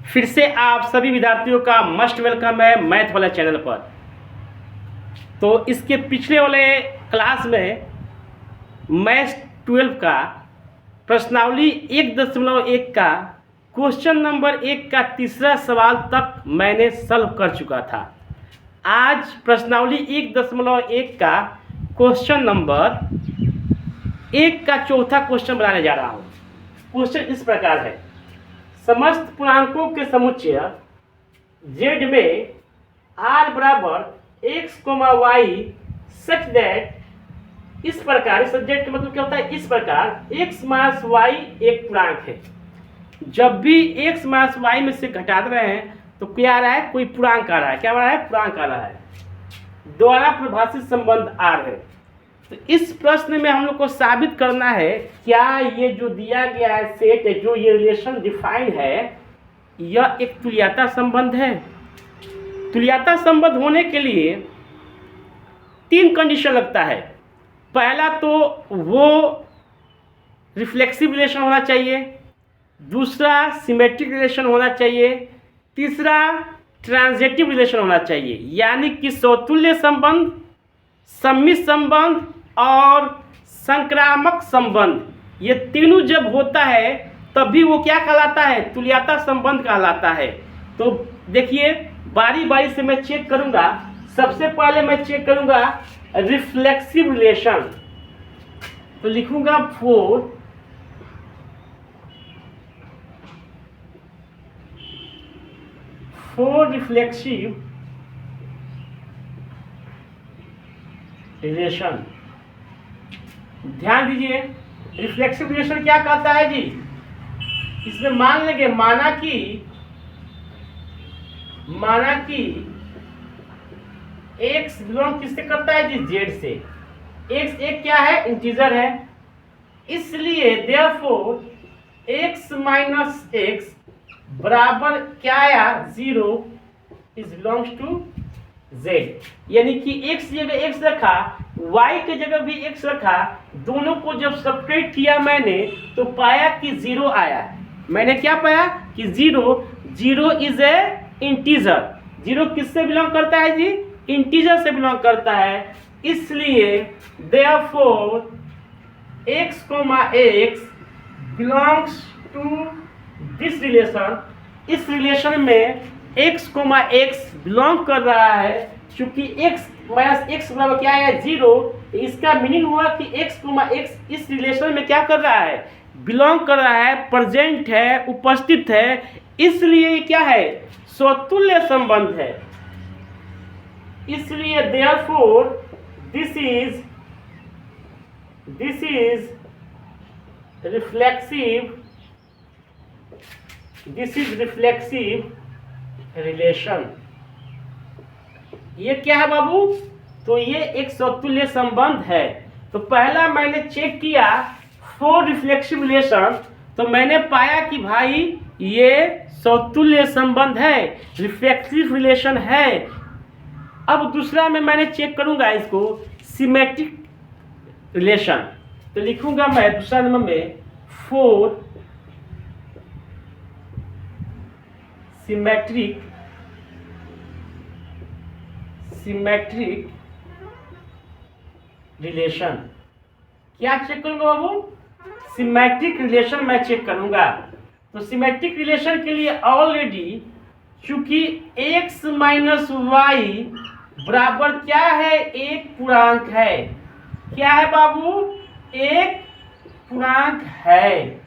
फिर से आप सभी विद्यार्थियों का मस्ट वेलकम है मैथ वाला चैनल पर। तो इसके पिछले वाले क्लास में मैथ 12 का प्रश्नावली 1.1 का क्वेश्चन नंबर 1 का तीसरा सवाल तक मैंने सॉल्व कर चुका था। आज प्रश्नावली 1.1 का क्वेश्चन नंबर 1 का चौथा क्वेश्चन बनाने जा रहा हूँ। क्वेश्चन इस प्रकार है, समस्त पूर्णांकों के समुच्चय z में r बराबर x, y सच दैट इस प्रकार, सच दैट का मतलब क्या होता है, इस प्रकार x माइनस y एक पूर्णांक है। जब भी x माइनस y में से घटा रहे हैं तो क्या आ रहा है, कोई पूर्णांक आ रहा है। क्या आ रहा है, पूर्णांक आ रहा है। द्वारा परिभाषित संबंध r है। तो इस प्रश्न में हम लोग को साबित करना है क्या ये जो दिया गया है सेट है, जो ये रिलेशन डिफाइंड है, यह एक तुल्यता संबंध है। तुल्यता संबंध होने के लिए 3 कंडीशन लगता है। पहला तो वो रिफ्लेक्सिव रिलेशन होना चाहिए, दूसरा सिमेट्रिक रिलेशन होना चाहिए, तीसरा ट्रांजिटिव रिलेशन होना चाहिए। यानी कि समतुल्य संबंध, सम्मित संबंध और संक्रामक संबंध, ये तीनों जब होता है तभी वो क्या कहलाता है, तुल्यता संबंध कहलाता है। तो देखिए बारी बारी से मैं चेक करूंगा। सबसे पहले मैं चेक करूंगा रिफ्लेक्सिव रिलेशन। तो लिखूंगा फोर रिफ्लेक्सिव रिलेशन। ध्यान दीजिए, रिफ्लेक्सिव रिलेशन क्या कहता है जी, इसमें मान लेंगे, माना कि x बिलोंग किससे करता है जी, z से। x एक क्या है, इंटीजर है, इसलिए देयरफॉर x माइनस x बराबर क्या आया, 0 इज बिलोंग्स टू z। यानी कि x जगह x रखा, y के जगह भी x रखा, दोनों को जब सब्ट्रैक्ट किया मैंने तो पाया कि 0 आया। मैंने क्या पाया कि 0 इज ए इंटीजर। 0 किससे बिलोंग करता है जी, इंटीजर से बिलोंग करता है। इसलिए therefore x, x belongs to this relation. इस रिलेशन में x, x बिलोंग कर रहा है। चूंकि x माइनस x बराबर क्या है, 0, इसका मीनिंग हुआ कि x, x इस रिलेशन में क्या कर रहा है, बिलोंग कर रहा है, प्रेजेंट है, उपस्थित है। इसलिए क्या है, स्वतुल्य संबंध है। इसलिए therefore this is reflexive relation. ये क्या है बाबू, तो ये एक स्वतुल्य संबंध है। तो पहला मैंने चेक किया 4 रिफ्लेक्सिव रिलेशन, तो मैंने पाया कि भाई ये स्वतुल्य संबंध है, रिफ्लेक्सिव रिलेशन है। अब दूसरा में मैंने चेक करूंगा इसको सिमेट्रिक रिलेशन। तो लिखूंगा मैं दूसरा नंबर में 4 सिमेट्रिक रिलेशन। क्या चेक करूंगा बाबू, सिमेट्रिक रिलेशन मैं चेक करूंगा। तो सिमेट्रिक रिलेशन के लिए ऑलरेडी चूंकि x माइनस वाई बराबर क्या है, एक पूर्णांक है। क्या है बाबू, एक पूर्णांक है।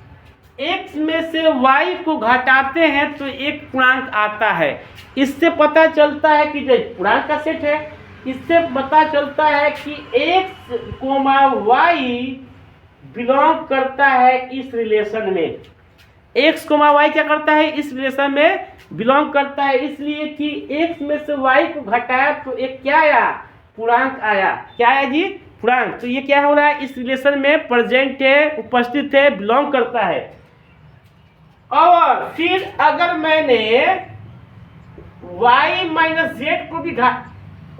x में से y को घटाते हैं तो एक पूर्णांक आता है। इससे पता चलता है कि जो पूर्णांक का सेट है, इससे पता चलता है कि x, y बिलोंग करता है इस रिलेशन में। x, y क्या करता है, इस रिलेशन में बिलोंग करता है। इसलिए कि x में से y को घटाया तो एक क्या आया, पूर्णांक आया। क्या आया जी, पूर्णांक। तो ये क्या हो रहा है, इस रिलेशन में प्रेजेंट है, उपस्थित है, बिलोंग करता है। और फिर अगर मैंने y माइनस z को भी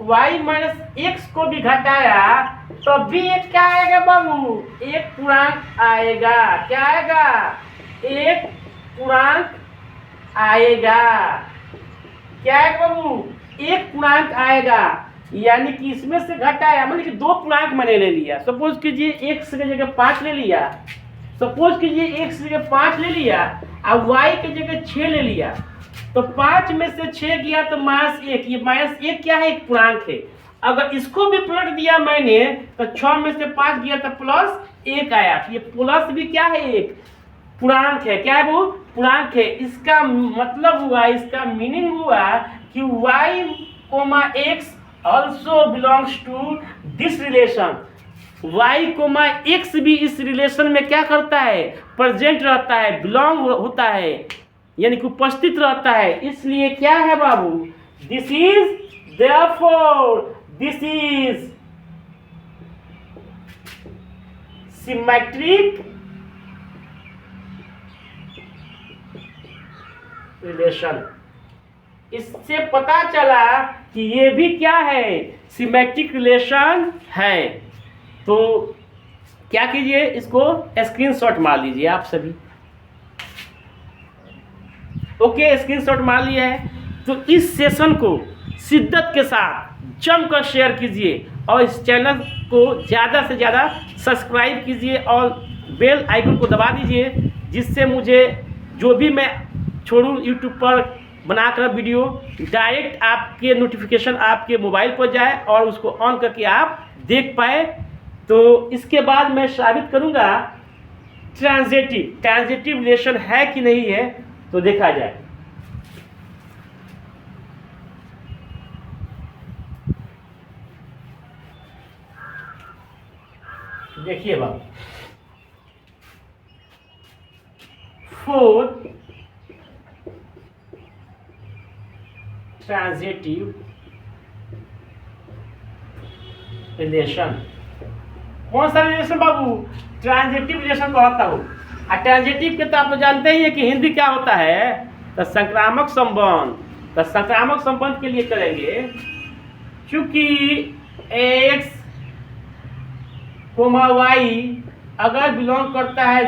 y माइनस x को भी घटाया तो भी एक क्या आएगा बाबू, एक पूर्णांक आएगा। क्या आएगा, एक पूर्णांक आएगा। क्या है बाबू, एक पूर्णांक आएगा, यानी कि इसमें से घटाया, मतलब कि दो पूर्णांक मैंने ले लिया। सपोज कीजिए x की जगह 5 ले लिया, सपोज कीजिए x की जगह 5 ले लिया और y की जगह 6 ले लिया, तो 5 में से 6 गया तो -1, ये -1 क्या है, एक पूर्णांक है। अगर इसको भी पलट दिया मैंने तो 6 में से 5 गया तो +1 आया, ये प्लस भी क्या है, एक पूर्णांक है। क्या है वो, पूर्णांक है। इसका मतलब हुआ, इसका मीनिंग हुआ कि y, x also belongs to this relation. y, x भी इस रिलेशन में क्या करता है, प्रेजेंट रहता है, बिलोंग होता है, यानी कि उपस्थित रहता है। इसलिए क्या है बाबू, this is, therefore this is symmetric relation. इससे पता चला कि ये भी क्या है, सिमेट्रिक रिलेशन है। तो क्या कीजिए, इसको स्क्रीनशॉट मार लीजिए आप सभी। ओके, स्क्रीनशॉट मार लिया है। तो इस सेशन को शिद्दत के साथ जमकर शेयर कीजिए और इस चैनल को ज़्यादा से ज़्यादा सब्सक्राइब कीजिए और बेल आइकन को दबा दीजिए, जिससे मुझे जो भी मैं छोड़ूँ यूट्यूब पर बनाकर वीडियो डायरेक्ट आपके नोटिफिकेशन आपके मोबाइल पर जाए और उसको ऑन करके आप देख पाए। तो इसके बाद मैं साबित करूंगा ट्रांजिटिव रिलेशन है कि नहीं है, तो देखा जाए। देखिए बाबू, 4 ट्रांजिटिव रिलेशन। कौन सा रिलेशन बाबू, ट्रांजिटिव रिलेशन कहता हूँ। और ट्रांजिटिव के तो आप जानते ही है कि हिंदी क्या होता है, तो संक्रामक संबंध। तो संक्रामक संबंध के लिए करेंगे, चूंकि x, y अगर बिलोंग करता है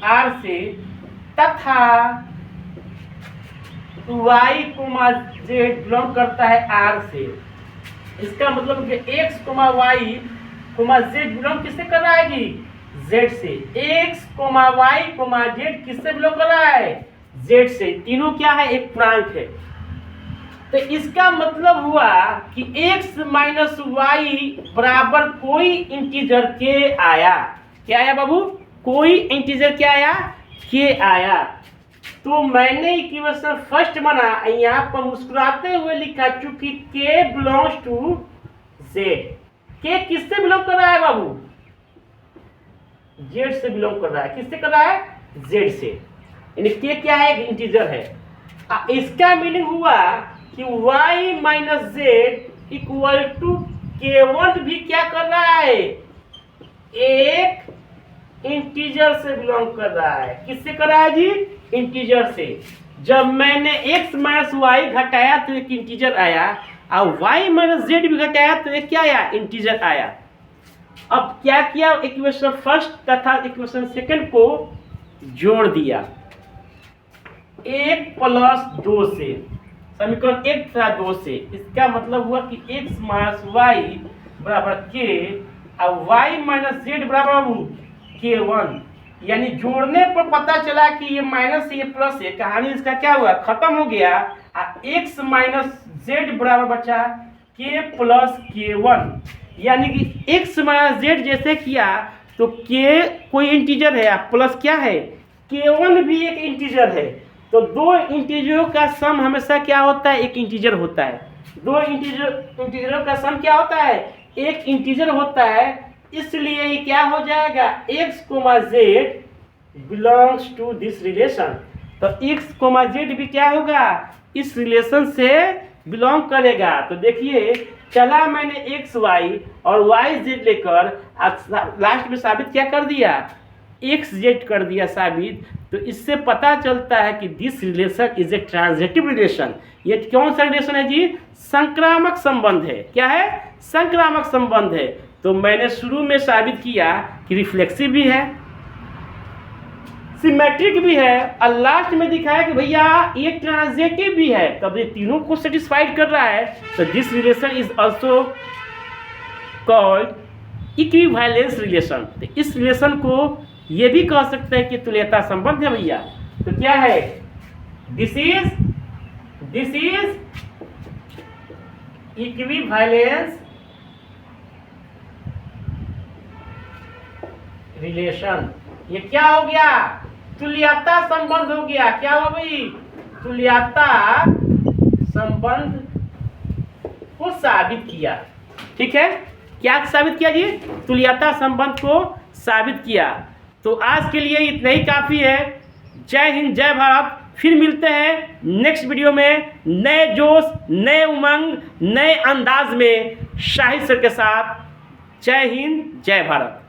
R से, तथा y, z बिलोंग करता है R से। इसका मतलब कि x, y, z बिलोंग किससे कर रहा है जी, z से। x, y, z किससे बिलोंग कर रहा है, z से। तीनों क्या है, एक पूर्णांक है। तो इसका मतलब हुआ कि x माइनस y बराबर कोई इंटीजर के आया। क्या आया बाबू, कोई इंटीजर क्या आया, के आया। तो मैंने इक्वेशन फर्स्ट बना, यहाँ पर मुस्कुराते हुए लिखा, चूंकि k बिलोंग्स टू z। के किससे बिलोंग कर रहा है बाबू, z से बिलोंग कर रहा है। किससे कर रहा है, z से। यानी के क्या है, एक इंटीजर है। इसका मीनिंग हुआ कि y minus z equal to k1 भी क्या कर रहा है, एक इंटीजर से बिलोंग कर रहा है। किससे कर रहा है जी, इंटीजर से। जब मैंने x माइनस वाई घटाया तो एक इंटीजर आया, और y माइनस z भी घटाया तो एक क्या आया, इंटीजर आया। अब क्या किया, इक्वेशन फर्स्ट तथा इक्वेशन सेकंड को जोड़ दिया 1 + 2 से, समीकरण 1 तथा 2 से। इसका मतलब हुआ कि x माइनस वाई बराबर k और y माइनस z बराबर k1। यानी जोड़ने पर पता चला कि ये माइनस ये प्लस है, कहानी इसका क्या हुआ, खत्म हो गया। x माइनस z बराबर बचा k प्लस k1। यानी कि x माइनस z जैसे किया तो k कोई इंटीजर है, प्लस क्या है, k1 भी एक इंटीजर है। तो दो इंटीजरों का सम हमेशा क्या होता है, एक इंटीजर होता है। दो इंटीजरों का सम क्या होता है, एक इंटीजर होता है। इसलिए ये क्या हो जाएगा, x, z belongs to this relation. तो x, z भी क्या होगा, इस रिलेशन से बिलोंग करेगा। तो देखिए, चला मैंने x, y और y, z लेकर लास्ट में साबित क्या कर दिया, x, z कर दिया साबित। तो इससे पता चलता है कि this relation is a transitive relation. ये कौन सा रिलेशन है जी, संक्रामक संबंध है। क्या है, संक्रामक संबंध है। तो मैंने शुरू में साबित किया कि रिफ्लेक्सिव भी है, सिमेट्रिक भी है और लास्ट में दिखाया कि भैया ये ट्रांजिटिव भी है, तब ये तीनों को सेटिस्फाइड कर रहा है, तो this relation is also called equivalence relation. तो इस रिलेशन को ये भी कह सकते हैं कि तुल्यता संबंध है भैया। तो क्या है, दिस इज इक्विवेलेंस रिलेशन। ये क्या हो गया, तुल्यता संबंध हो गया। क्या हो गई, तुल्यता संबंध को साबित किया। ठीक है, क्या साबित किया जी, तुल्यता संबंध को साबित किया। तो आज के लिए इतना ही काफ़ी है। जय हिंद, जय भारत। फिर मिलते हैं नेक्स्ट वीडियो में नए जोश, नए उमंग, नए अंदाज में शाहिद सर के साथ। जय हिंद, जय भारत।